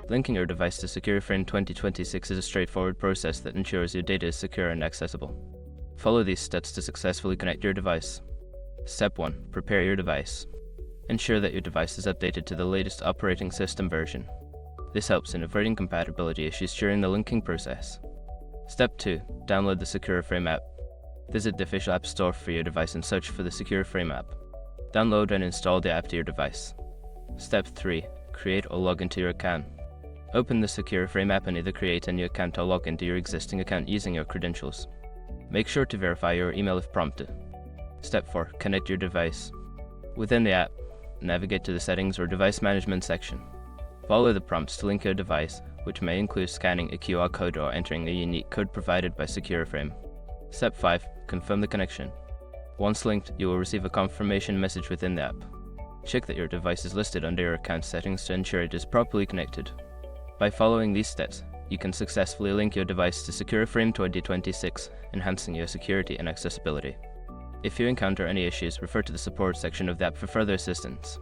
Linking your device to Secureframe 2026 is a straightforward process that ensures your data is secure and accessible. Follow these steps to successfully connect your device. Step 1. Prepare your device. Ensure that your device is updated to the latest operating system version. This helps in avoiding compatibility issues during the linking process. Step 2. Download the Secureframe app. Visit the official app store for your device and search for the Secureframe app. Download and install the app to your device. Step 3. Create or log into your account. Open the Secureframe app and either create a new account or log into your existing account using your credentials. Make sure to verify your email if prompted. Step 4. Connect your device. Within the app, navigate to the Settings or Device Management section. Follow the prompts to link your device, which may include scanning a QR code or entering a unique code provided by Secureframe. Step 5. Confirm the connection. Once linked, you will receive a confirmation message within the app. Check that your device is listed under your account settings to ensure it is properly connected. By following these steps, you can successfully link your device to Secureframe 2026, enhancing your security and accessibility. If you encounter any issues, refer to the support section of the app for further assistance.